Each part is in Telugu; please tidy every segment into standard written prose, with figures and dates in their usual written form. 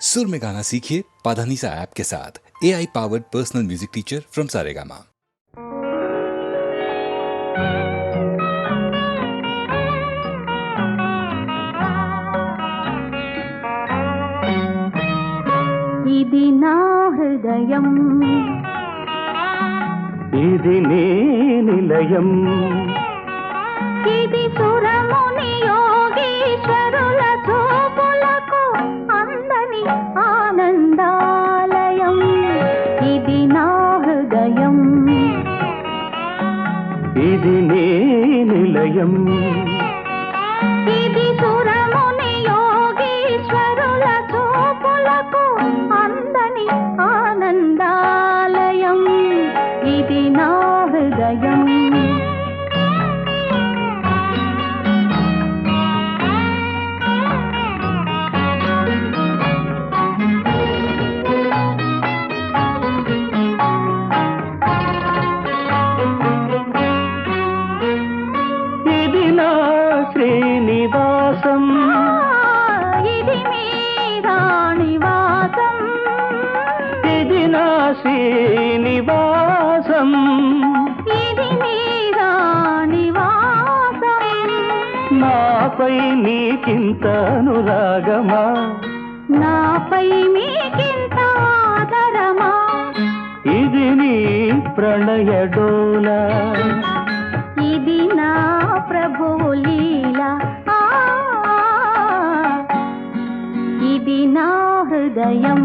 सुर में गाना सीखिए पाधानीसा ऐप के साथ। AI powered personal music teacher from Saregama. ఇది నా హృదయం, ఇది నీ నిలయం, ఇది సురముని యోగీశ్వరుల చూపులకు అందని ఆనందాలయం. ఇది నా హృదయం, ఇది నీ నిలయం, ఇది సురముని యోగీశ్వరుల చూపులకు అందని ఆనందాలయం. ఇది నా హృదయం. ఇది నా శ్రీనివాసం, ఇది మీ రాణివాసం, ఇది నా శ్రీనివాసం, ఇది మీ రాణివాసం. నాపై నీకింత అనురాగమా, నాపై మీకింత ఆదరమా, ఇది నీ ప్రణయడోలా, ఇది నా ప్రభువు లీల. ఇది నా హృదయం,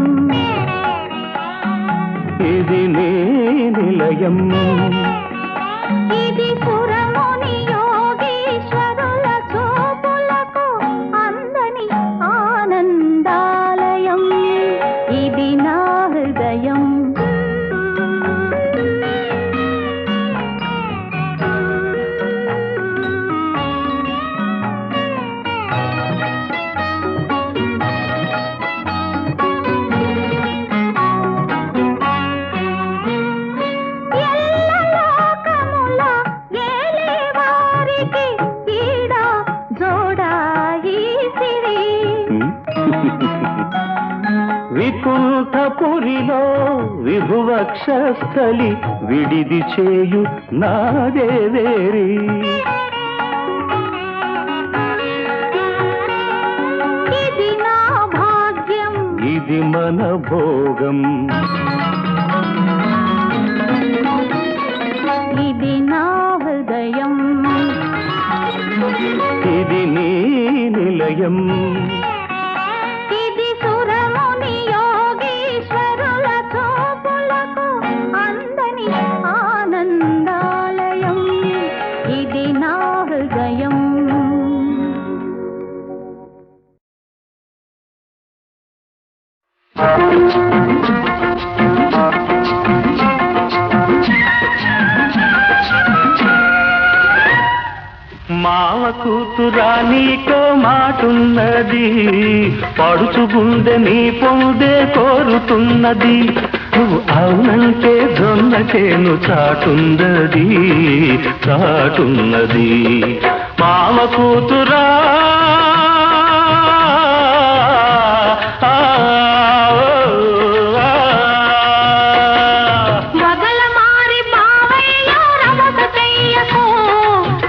ఇది నీ నిలయం, ఇది సురముని యోగీశ్వరుల చూపులకు అందని ఆనందాలయం. ఇది నా హృదయం. ఎల్లలోకముల ఏలేవారికి ఈడ జోడాయి సిరి. వికుంఠపురిలో విభువక్షస్థలి విడిది చేయు నాదేవేరి, ఇది నా భాగ్యం, ఇది మన భోగం, ఇది నా హృదయం, ఇది నీ నిలయం, ఇది సురముని యోగీశ్వరుల చూపులకు అందని ఆనందాలయం. ఇది నా హృదయం. మావ కూతురా నీకో మాటున్నది, పడుచు గుండె నీ పొందే కోరుతున్నది, నువ్వు అవునంటే జొన్న చేను చాటున్నది చాటున్నది. మావ కూతురా వగల మారి బావయ్యో రమక చెయ్యకు,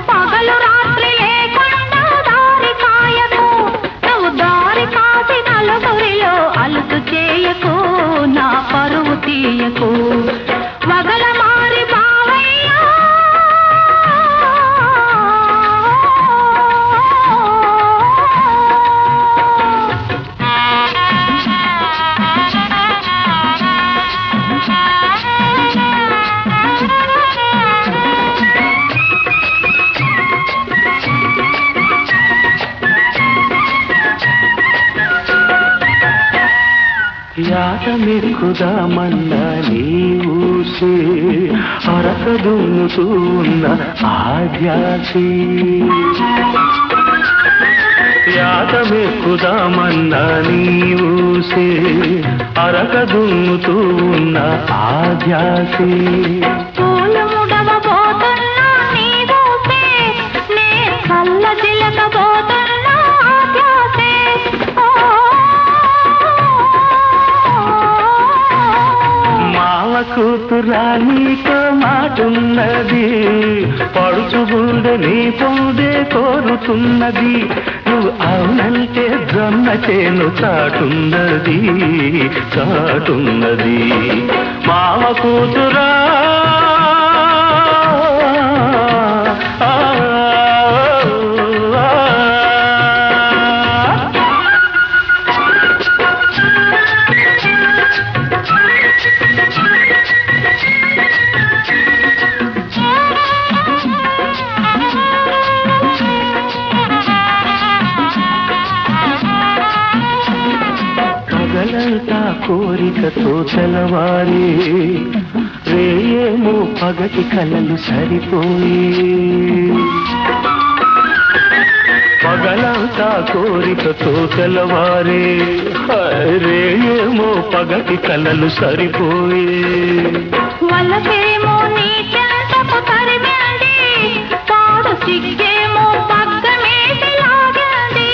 పగలు రాత్రి లేకుండా దారి కాయకు, నువ్వు దారి కాసి నలుగురిలో అలుసు చేయకు, నా పరువు తీయకు. వగల మారి బావయ్యో యాటమెక్కుదామన్నా నీ ఊసే అరక దున్నుతూ ఉన్న ఆధ్యాసి, యాటమెక్కుదామన్నా నీ ఊసే అరక దున్నుతూ ఉన్న ఆధ్యాసి. పూలు ముడవబోతున్నా నీ ఊసే, నే కళ్ళ చిలకబోతున్నా ఆధ్యాసే. ఓ కూతురా నీకో మాటున్నది, పడుచు గుండె నీ పొందే కోరుతున్నది. నువ్వు అవునంటే జొన్న చేను చాటున్నది, చాటున్నది. మామ కూతురా పగలంతా కోరికతో తెలవారి, రేయేమో పగటి కలలు సరిపోయి. పగలంతా కోరికతో తెలవారి, రేయేమో పగటి కలలు సరిపోయి. వలసేమో నీ చెంతకు తరిమింది, పాడు సిగ్గేమో పగ్గమేసి లాగింది.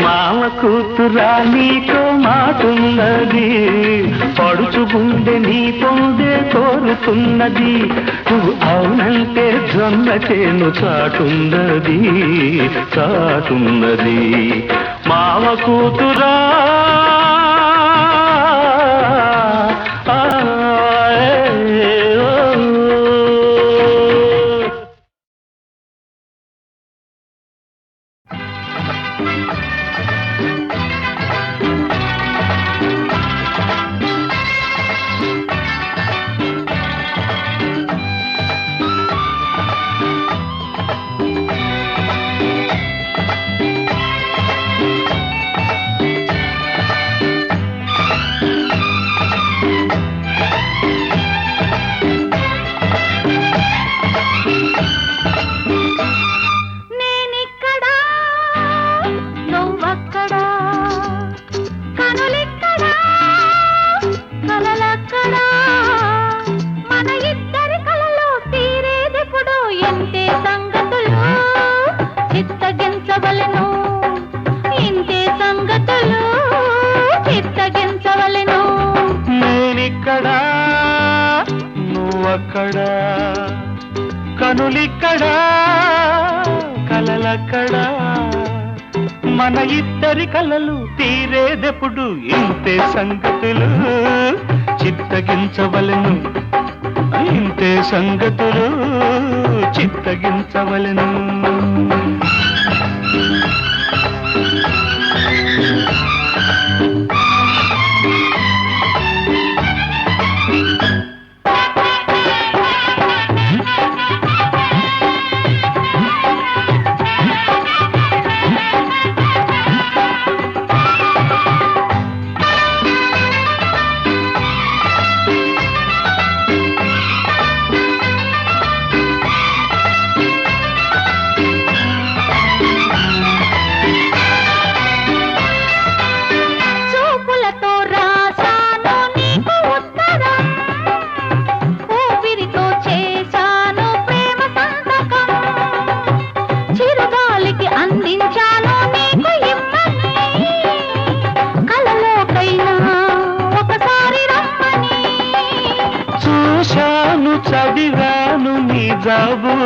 మామ కూతురా నీకో మాటున్నది, పడుచు గుండె నీ పొందే కోరుతున్నది. నువ్వు అవునంటే జొన్న చేను చాటున్నది, చాటున్నది. మామ కూతురా నేనిక్కడా నువ్వక్కడా, కనులిక్కడా కలలక్కడా, మన ఇద్దరి కలలు తీరేదెప్పుడు? ఇంతే సంగతులు చిత్తగించవలెను, ఇంతే సంగతులు చిత్తగించవలెను. నేనిక్కడా నువ్వక్కడా, కనులిక్కడా కలలక్కడా, మన ఇద్దరి కలలు తీరేదెప్పుడు? ఇంతే సంగతులు చిత్తగించవలెను, ఇంతే సంగతులు చిత్తగించవలెను. చూపులతో రాశాను నీకు ఉత్తరం, ఊపిరితో చేశాను ప్రేమ సంతకం, చిరుగాలికి అందించాను నీకు ఇమ్మని, కలలోకైనా ఒకసారి రమ్మని. చూశాను చదివాను నీ జాబు,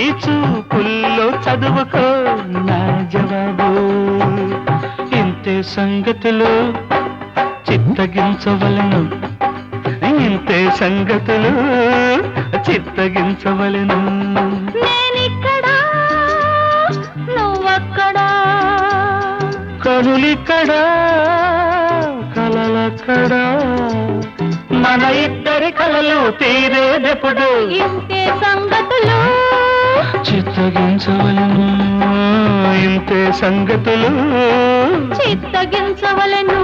ఈ చూపుల్లో చదువుకో నా జవాబు. ఇంతే సంగతులు చిత్తగించవలెను, ఇంతే సంగతులు చిత్తగించవలెను. నేనిక్కడా నువ్వక్కడా, కనులిక్కడా కలలక్కడా, మన ఇద్దరి కలలు తీరేదెప్పుడు? ఇంతే సంగతులు చిత్తగించవలెను, ఇంతే సంగతులు చిత్తగించవలెను.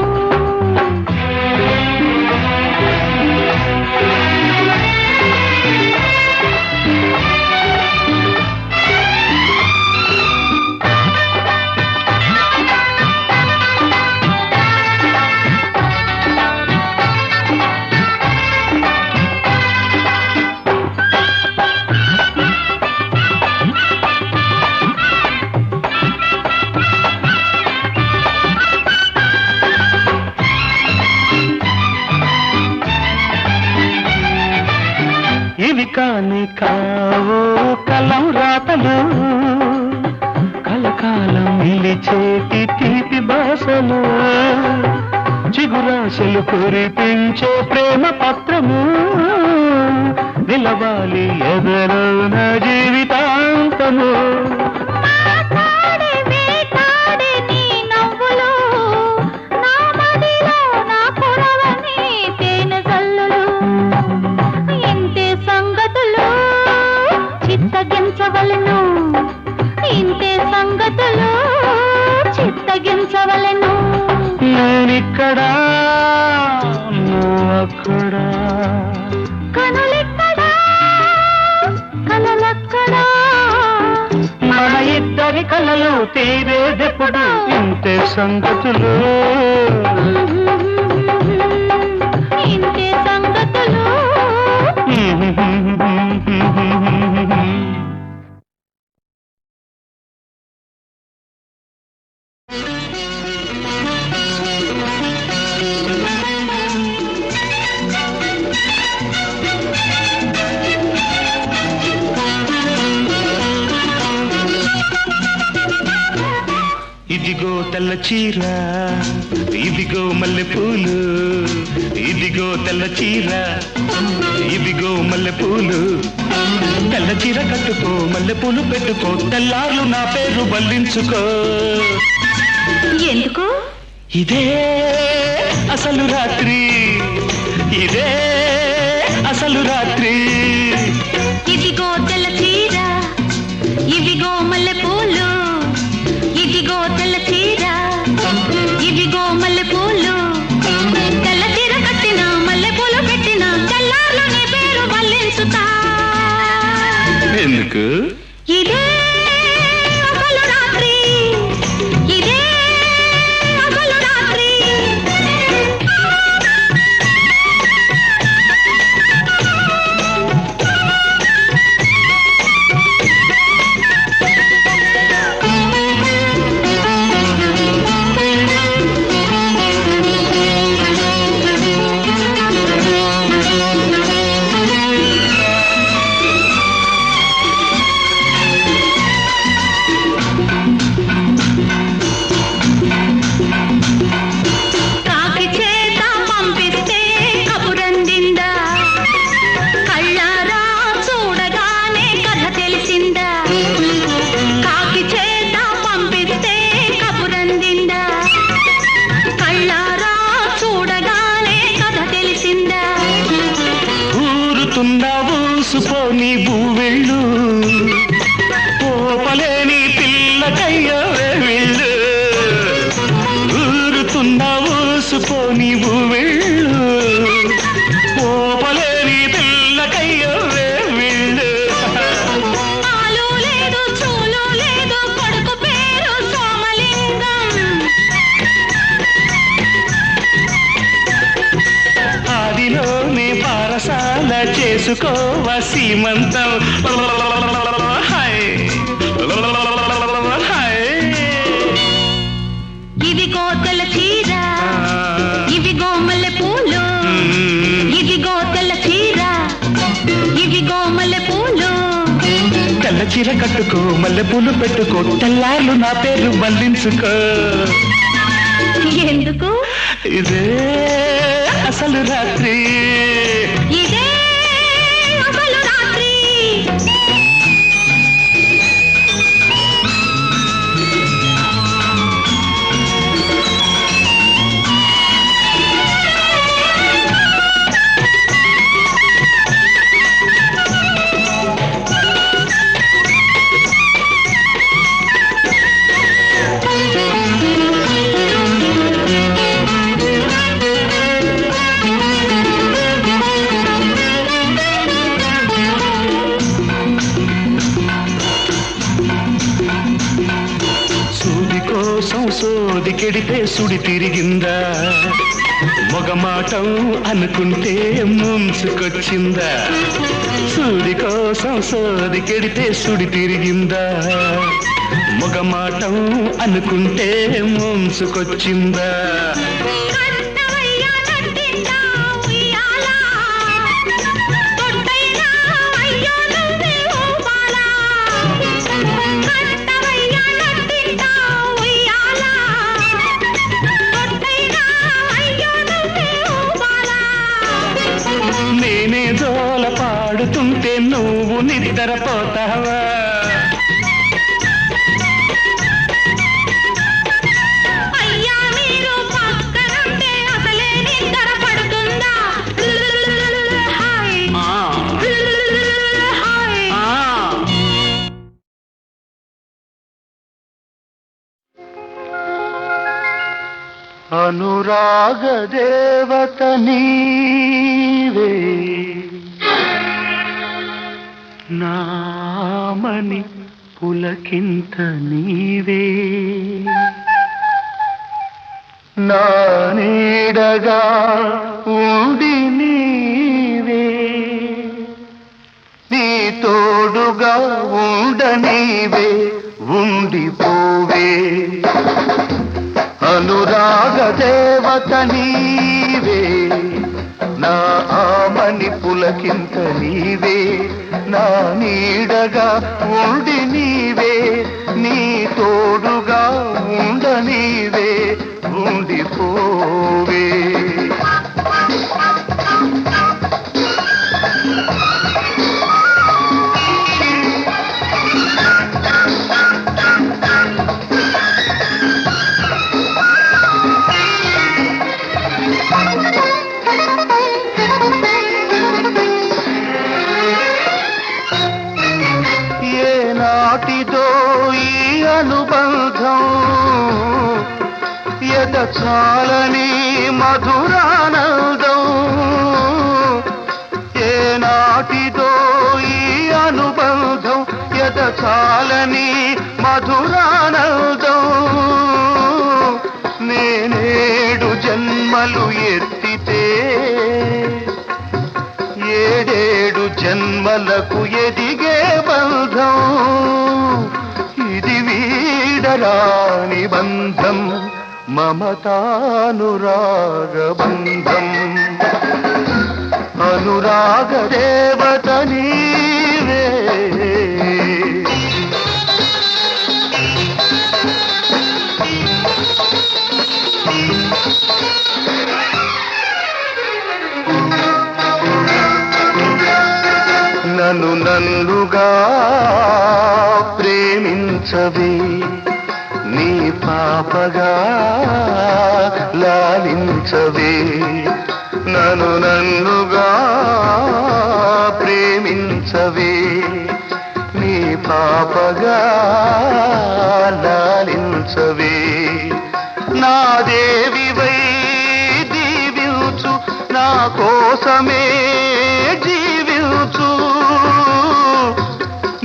కావో కలం రాతలు కలకాలం నిలిచేటి తీపి భాషలు చిగురాశలు కురిపించే ప్రేమ పత్రము నిలవాలి ఎదలో నా జీవితాంతము మాట్లాడే వేటాడే నీ నవ్వులు నా మదిలో నా కురవని తేనె జల్లులు ఇంతే సంగతులు చిత్తగించవలెను ఇంతే సంగతులు చిత్తగించవలెను నేనిక్కడా నువ్వక్కడా కనులెక్కడా కలలక్కడా మన ఇద్దరి కలలు తీరేదెప్పుడు ఇంతే సంగతులు ఇంతే సంగతులు ఇదిగో తెల్ల చీర ఇదిగో మల్లె పూలు ఇదిగో తెల్ల చీర ఇదిగో మల్లె పూలు తెల్ల చీర కట్టుకో మల్లె పూలు పెట్టుకో తెల్లార్లు నా పేరు బల్లించుకో ఎందుకు ఇదే అసలు రాత్రి ఇదే అసలు రాత్రి ఇదిగో తెల్ల చీర ఇవిగో మల్లె పూలు ఇదిగో తెల్ల చీర ఇవిగో మల్లె పూలు తెల్ల చీర కట్టిన మల్లె పూలు పెట్టిన తెల్లార్లు నీ పేరు వల్లించుతా ఎందుకు ఇదే అసలు రాత్రి ఇదే అసలు రాత్రి కాకి చేత పంపిస్తే కబురందిందా కళ్ళారా చూడగానే కథ తెలిసిందా కాకి చేత పంపిస్తే కబురందిందా కళ్ళారా చూడగానే కథ తెలిసిందా ఊరుతున్నా ఊసుపోని బూవెళ్ళు పోపలేని పిల్లకయ్యో వెళ్ళు ఊరుతున్నా ఊసుపోని బూవెళ్ళు పోపలేని పిల్లకయ్యో వెళ్ళు ఆలు లేదు చూలు లేదు కొడుకు పేరు సోమలింగం ఆదిలోనే పారసాల చేసుకోవ సీమంతం హాయ్ హాయ్ ఇదిగో తెల్ల చీర ఇవిగో మల్లె పూలు ఇదిగో తెల్ల చీర ఇవిగో మల్లె పూలు తెల్ల చీర కట్టుకో మల్లె పూలు పెట్టుకో తెల్లార్లు నా పేరు మళ్ళించుకో ఎందుకు ఇదే అసలు రాత్రి ఇదే అసలు రాత్రి సూది కోసం సోది కెడితే సుడి తిరిగిందా మొగమాటం అనుకుంటే ముంచుకొచ్చిందా సూది కోసం సోది కెడితే సుడి తిరిగిందా మొగమాటం అనుకుంటే ముంచుకొచ్చిందా కన్నవయ్య నట్టిందా ఉయ్యాల తొట్టైనా అయ్యో నువ్వు అనురాగ దేవత నీవే నామని పులకింత నీవే నా నీడగా ఉండి నీవే నీ తోడుగా ఉండనీవే ఉండిపోవే అనురాగ దేవత నీవే నా ఆమని పులకింత నీవే నా నీడగా ఉండి నీవే నీ తోడుగా ఉండనీవే ఉండిపోవే ఏనాటిదో ఈ అనుబంధం చాలని మధురానందం ఏనాటిదో ఈ అనుబంధం చాలని మధురానందం నేనేడు జన్మలు ఎత్తితే ఏడేడు జన్మలకు ఎదిగే బంధం ఇది వీడరాని బంధం మమతానురాగ బంధం అనురాగ దేవత నీవే నన్ను నన్నుగా ప్రేమించవే నీ పాపగా లాలించవే నన్ను నన్నుగా ప్రేమించవే నీ పాపగా లాలించవే నా దేవివై దీవించు నా కోసమే జీవించు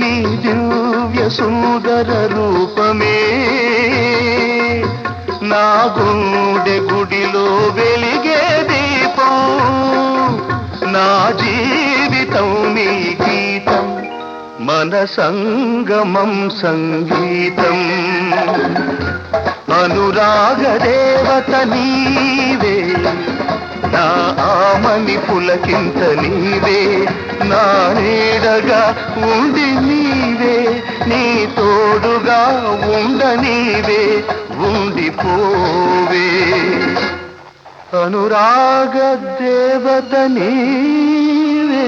నీ దివ్య సుందర రూపమే నా గుండె గుడిలో వెలిగే దీపం నా జీవితం నీ గీతం మన సంగమం సంగీతం అనురాగ దేవత నీవే నా ఆమని పులకింత నీవే నా నీడగా ఉండి నీవే నీ తోడుగా ఉండ నీవే ఉండిపోవే అనురాగ దేవత నీవే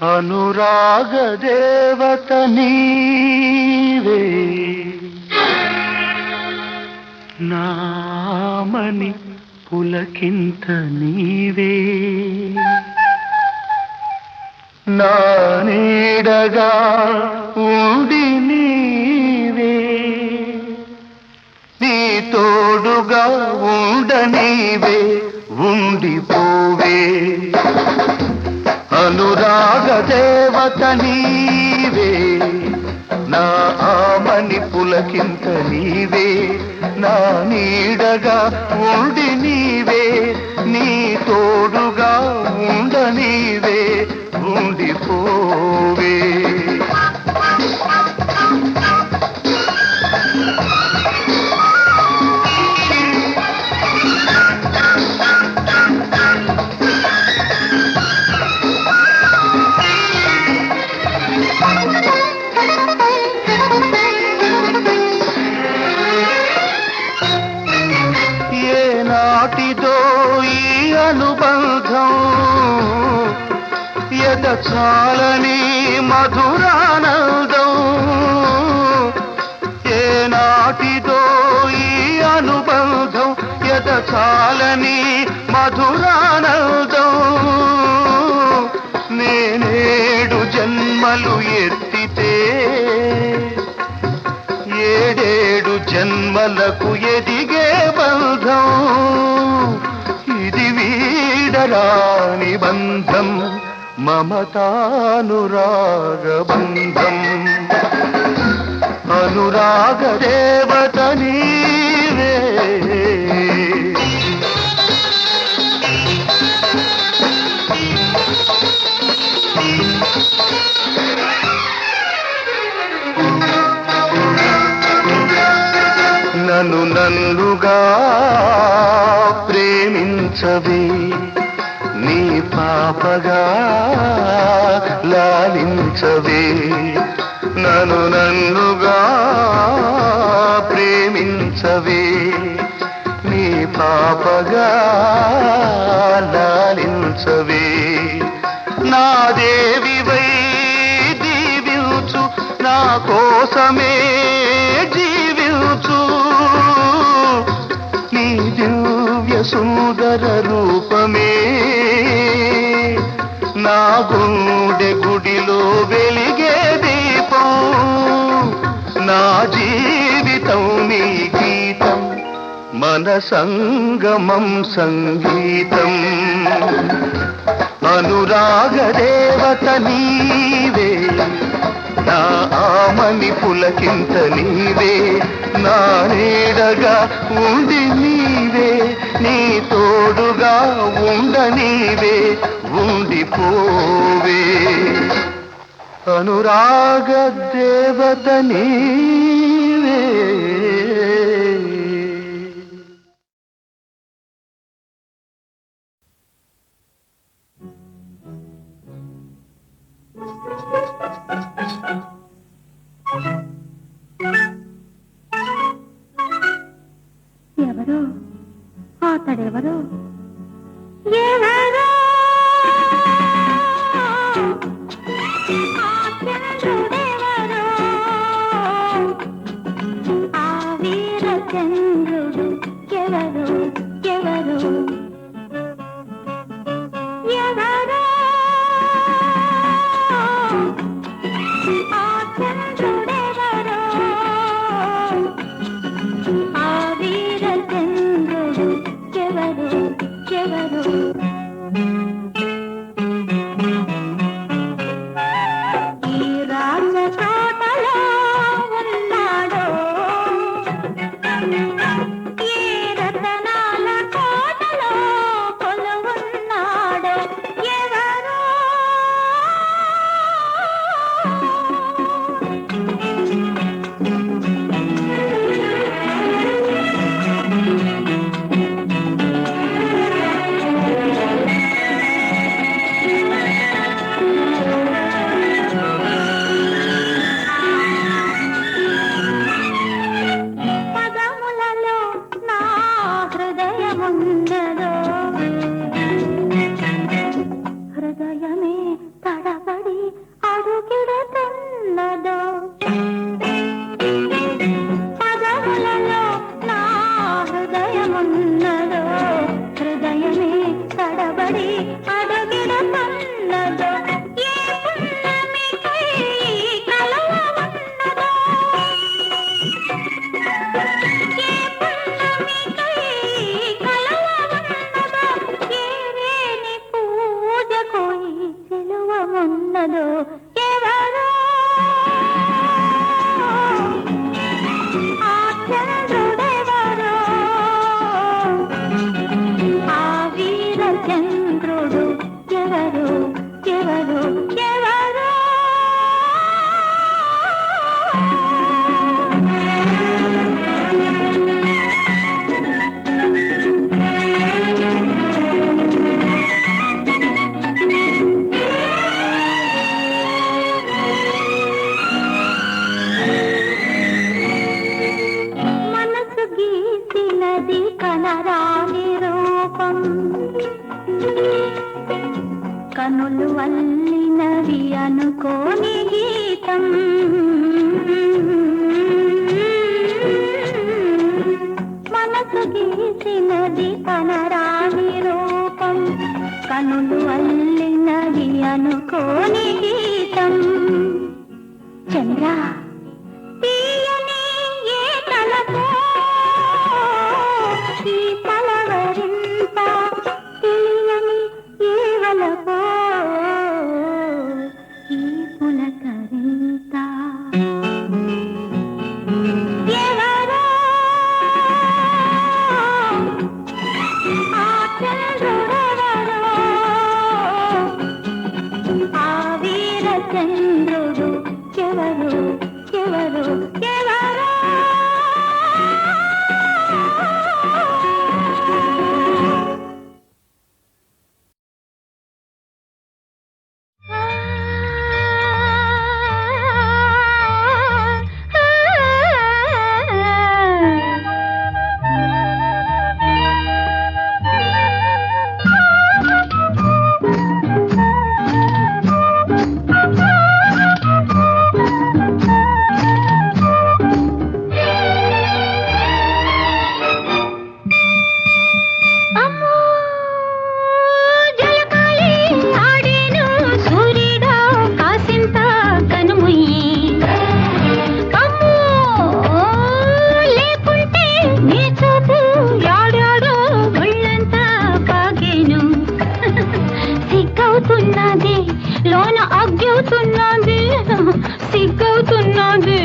అనురాగ దేవత నీవే నామని పులకింత నీవే నా నీడగా ఉండి నీవే నీ తోడుగా ఉండనీవే ఉండిపోవే అనురాగ దేవత నీవే నా ఆమని పులకింత నీవే నా నీడగా ఉండి నీవే నీ తోడుగా ఉండనీవే ఉండిపోవే ఏనాటిదో ఈ అనుబంధం చాలని మధురానందం ఏనాటిదో ఈ అనుబంధం చాలని మధురానందం నేనేడు జన్మ తరాలకు ఎదిగే బంధం ఇది వీడరాని బంధం మమతానురాగ బంధం అనురాగ దేవత నీవే నన్ను నన్నుగా ప్రేమించవే నీ పాపగా లాలించవే నన్ను నన్నుగా ప్రేమించవే నీ పాపగా లాలించవే నా దేవివై దీవించు నా కోసమే జీవించు నీ దివ్య సుందర రూపమే నా గుండె గుడిలో వెలిగే దీపం నా జీవితం నీ గీతం మన సంగమం సంగీతం అనురాగ దేవత నీవే నా ఆమని పులకింత నీవే నా నీడగా ఉండి నీవే నీ తోడుగా ఉండ నీవే ఉండిపోవే అనురాగ దేవత నీవే ఎవరు అతడెవరు ఎవరు ఆ చంద్రుడెవరు ఆ వీర చంద్రుడు ఎవరు ఎవరు ఎవరు ఆ చంద్రుడెవరు ఆ వీర చంద్రుడు ఎవరు ఎవరు ఈ రాజ తోటలో ఉన్నాడో ఈ రతనాల కోటలో కొలువున్నాడో ఎవరు పదములలో నా హృదయమున్నదో హృదయమే తడబడి అడుగిడుతున్నదో పదములలో నా హృదయమున్నదో హృదయమే తడబడి అడుగిడుతున్నదో ఏ పుణ్యమికై కలవ ఉన్నదో ఏ పుణ్యమికై కలవ ఉన్నదో ఏ రేని పూజకు ఈ సిలువ ఉన్నదో ఎవరో ఆ చంద్రుడెవరో ఆ వీర చంద్రుడు ఎవరు ఎవరు ఎవరు మనసు గీసినది కనరాని రూపం కనులు అల్లినవి అనుకోని గీతం మనసు గీసినది కనరాని రూపం కనులు అల్లినవి అనుకోని గీతం చంద్ర తీయని ఏ తలపో సిగ్గవుతున్నది సిగ్గవుతున్నది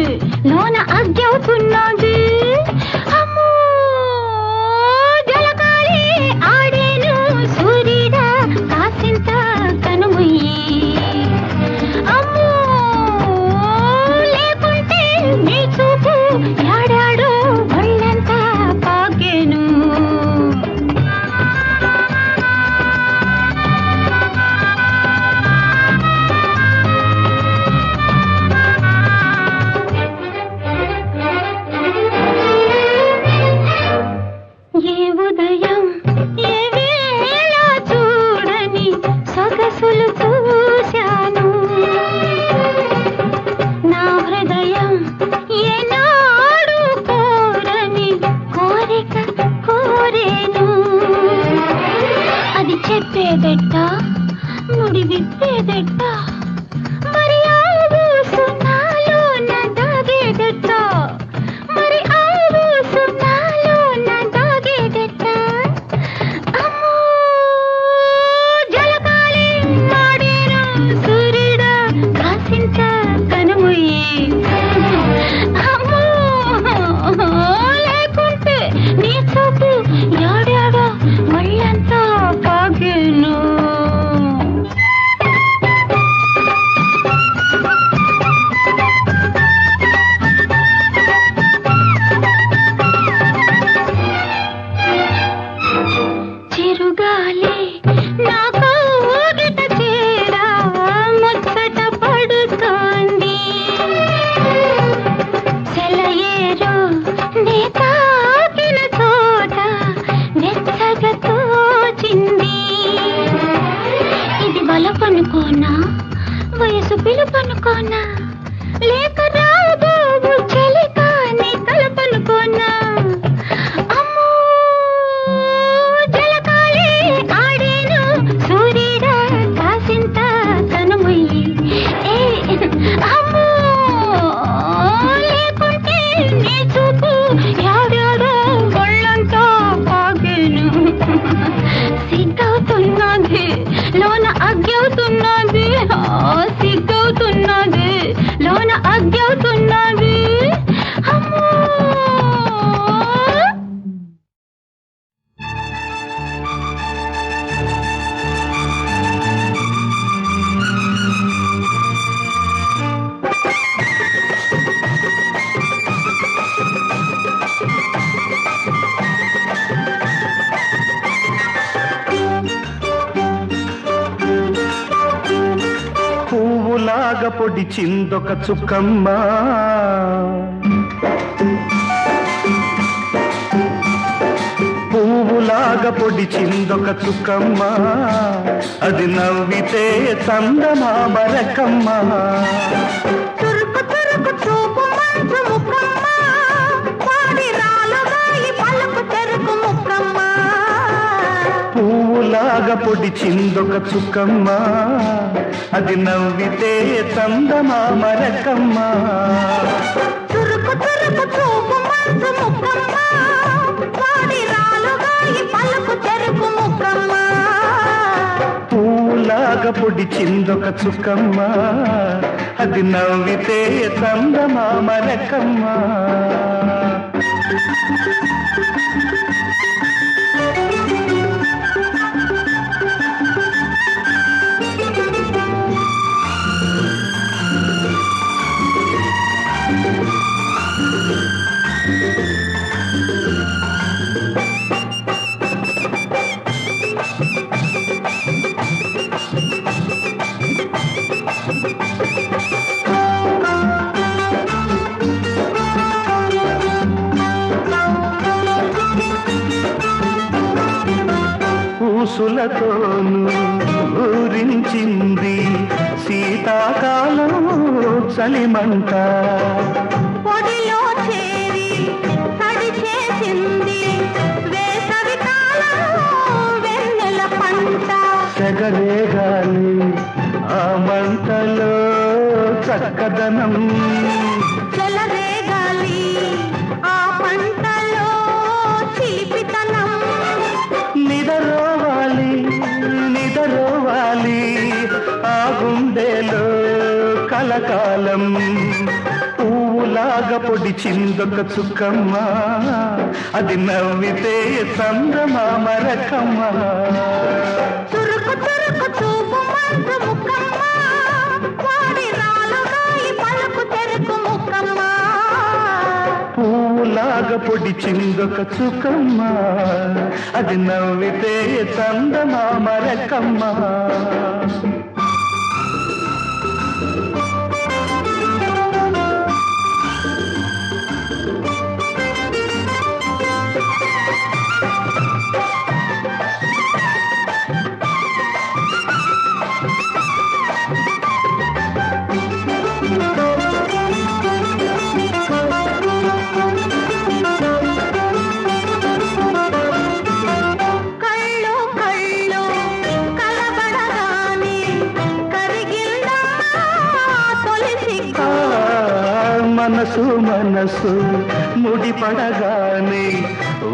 లోన అగ్గవుతున్నది అమ్మో జలకాలి ఆడేను సూర్యుడా కాసింత కనుమొయ్యి అమ్మో లేకుంటే నీ చూపు యాడాడో ఒళ్ళంతా పాగేను ఏ ఉదయం ఏ వేళ చూడని సొగసులు చూశాను నా హృదయం ఏనాడు కోరని కోరిక కోరేను అది చెప్పేదెట్ట ముడి విప్పేదెట్ట మరి ఆ ఊసు నాలో నా దాగేదెట్ట మరి ఆ ఊసు నాలో నా దాగేదెట్ట అమ్మో జలకాలి మాడేను సూర్యుడా కాసింత కనుమొయ్యి అమ్మో లేకుంటే నీ చూపు యాడాడా మళ్ళంతా పాగేను చిరుగాలి నా కోగిట చేరా ముచ్చట పడుతోంది సెలయేరు నే తాకిన చోట వెచ్చగా తోచింది ఇది వలపనుకోనా వయసు పిలుపనుకోనా లేక రాబోవు చలి కాని తలపనుకోనా అమ్మో జలకాలి ఆడేను సూర్యుడా కాసింత కనుమొయ్యి ఏ అమ్మో లేకుంటే నీ చూపు యాడాడో ఒళ్ళంతా పాగేను సిగ్గవుతున్నది లోన అగ్గవుతున్నది సిగ్గవుతున్నది లోన అగ్గవుతున్నది అమ్మో పువ్వులాగా పొడిచిందొక చుక్కమ్మ పువ్వులాగా పొడిచిందొక చుక్కమ్మ అది నవ్వితే చందమామ రకమ్మ తురుకు తురుకు చూపు మంచు ముక్కమ్మ పాడి రాలుగాయి పలుకు తెరుకు ముక్కమ్మ పువ్వులాగా పొడిచిందొక చుక్కమ్మ అది నవ్వితే చందమామ రకమ్మ తురుకు తురుకు చూపు మంచు ముక్కమ్మ పాడి రాలుగాయి పలుకు తెరుకు ముక్కమ్మ పువ్వులాగా పొడిచిందొక చుక్కమ్మ అది నవ్వితే చందమామ రకమ్మ ఊసులతోను ఊరించింది శీతాకాలం చలిమంట పొడిలో చేరి తడి చేసింది వేసవి కాలం వెన్నెల పంట సెగరేగాలి ఆ మంటలో చక్కదనం చెలరేగాలి ఆ పంటలో చిలిపితనం నిదరోవాలి నిదరోవాలి ఆ గుండెలో కలకాలం పువ్వులాగా పొడిచిందొక చుక్కమ్మ అది నవ్వితే చందమామ రకమ్మ చురుకు చురుకు చూపు మంచు ముక్కమ్మ వాడి రాలుగాయి పలుకు తెరుకు ముక్కమ్మ పువ్వులాగా పొడిచిందొక చుక్కమ్మ అది నవ్వితే చందమామ రకమ్మ కళ్ళు కళ్ళు కలబడగానే కరిగిందా తొలి సిగ్గు మనసు మనసు ముడిపడగానే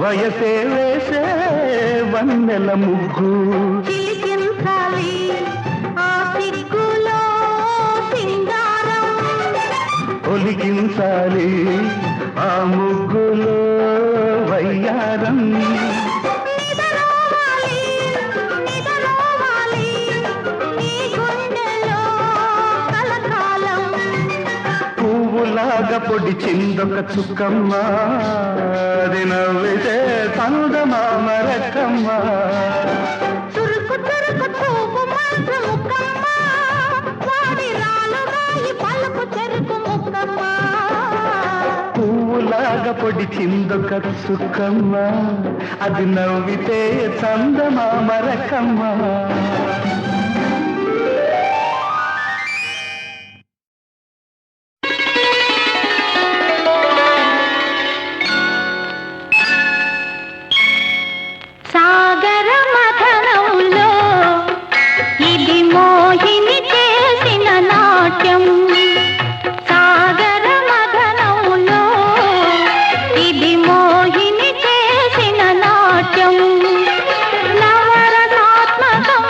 వయసే వేసే వన్నెల ముగ్గు చిలికించాలి ఆ సిగ్గులో సింగారం ఒలికించాలి ఆ ముగ్గులో వయ్యారం నిదరోవాలి నిదరోవాలి నీ గుండెలో కలకాలం పువ్వులాగా పొడిచిందొక చుక్కమ్మ అది నవ్వితే చందమామ రకమ్మ చురుకు చురుకు చూపు మంచు ముక్కమ్మ వాడి రాలుగాయి పలుకు చెరుకు ముక్కమ్మ పువ్వులాగా పొడిచిందొక చుక్కమ్మ అది నవ్వితే చందమామ రకమ్మ సాగర మథనంలో ఇది మోహిని చేసిన నాట్యం సాగర మథనంలో ఇది మోహిని చేసిన నాట్యం నవరసాత్మకం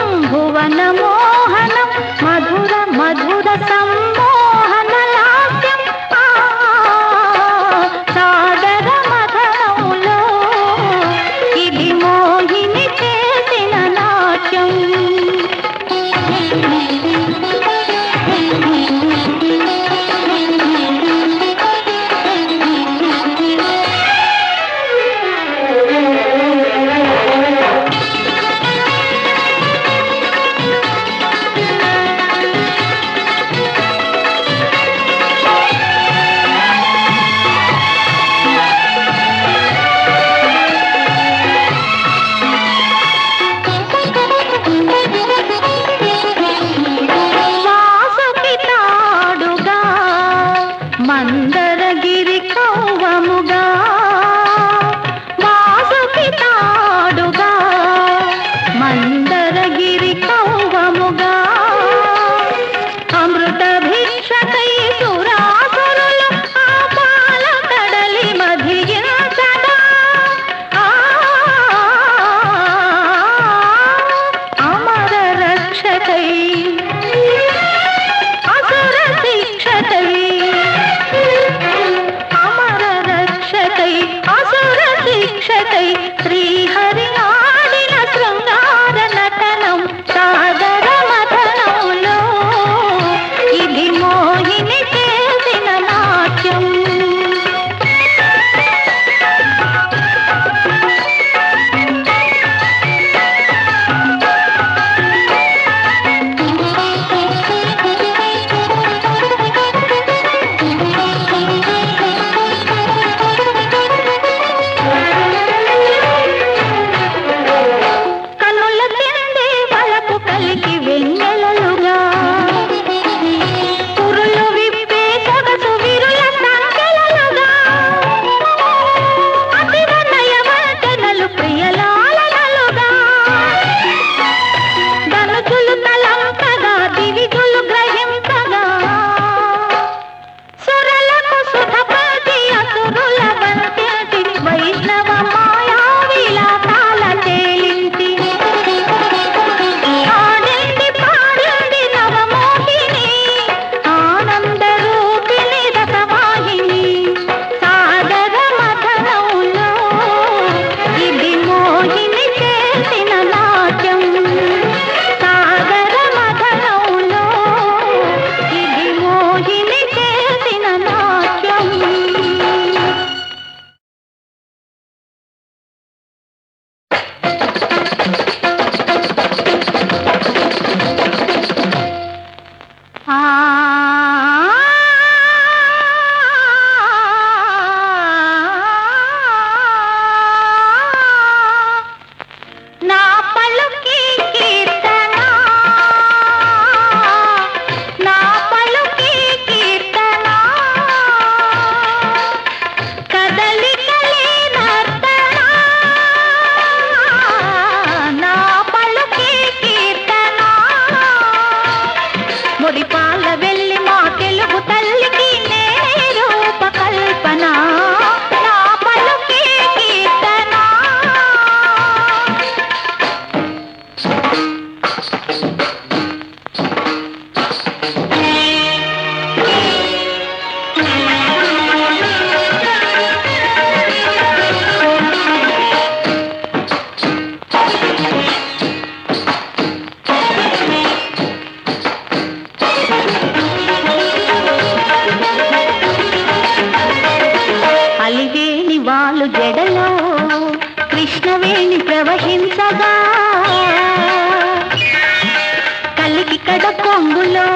ఇక్కడ కొంగులో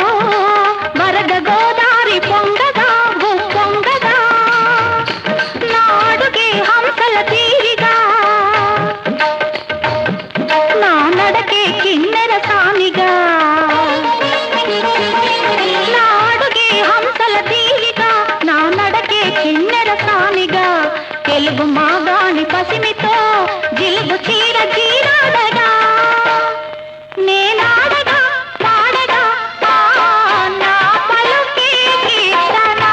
వరద గోదారి పొంగగా పొంగగా నాడుగే హంసల తీరిగా నా నడకే కిన్నెర సానిగా నాడుగే హంసల తీరిగా నా నడకే కిన్నెర సానిగా తెలుగు మాగాని పసిమితో జిలుగు చీర జీరాడగా నేనాడగా పాడగా నా పలుకే కీర్తన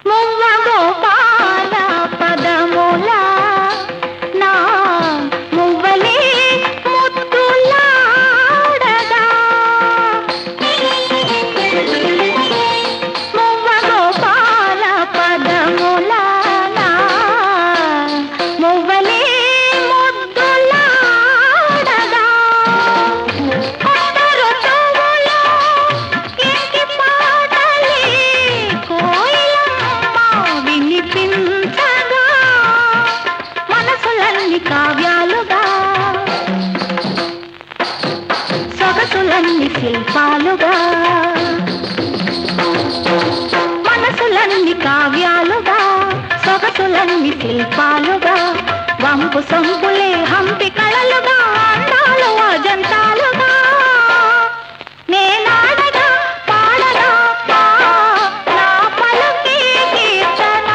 మువ్వ గోపాల పదముల నా మువ్వలే ముద్దులాడగా మువ్వ గోపాల పదముల నా మువ్వలే ముద్దులాడగా అందరు చెవులో ఇంటి పాటలే కోయిలమ్మ వినిపించగా మనసులన్నీ కావ్యాలుగా సొగసులన్నీ శిల్పాలుగా మనసులన్నీ కావ్యాలుగా సొగసులన్నీ శిల్పాలుగా వంపు సొంపులే హంపి కళలుగా అందాలు అజంతాలుగా నేనాడగా పాడగా నా పలుకే కీర్తన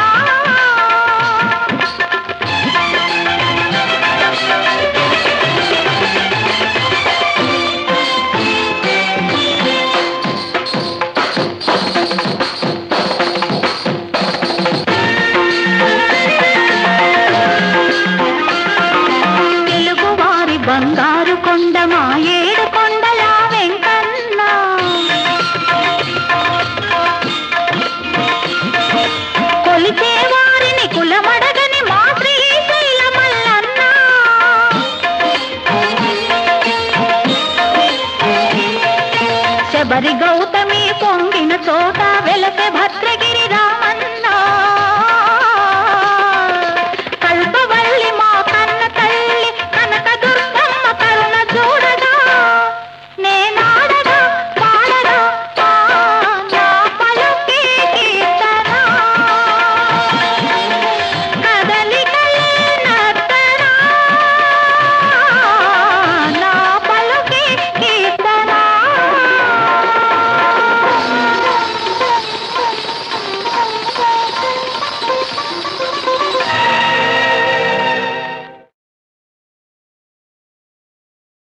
తెలుగువారి బంగారు కొండ మా ఏడు కొండల వెంకన్న కొలిచే వారిని కులమడగని మా శ్రీశైల మల్లన్న శబరి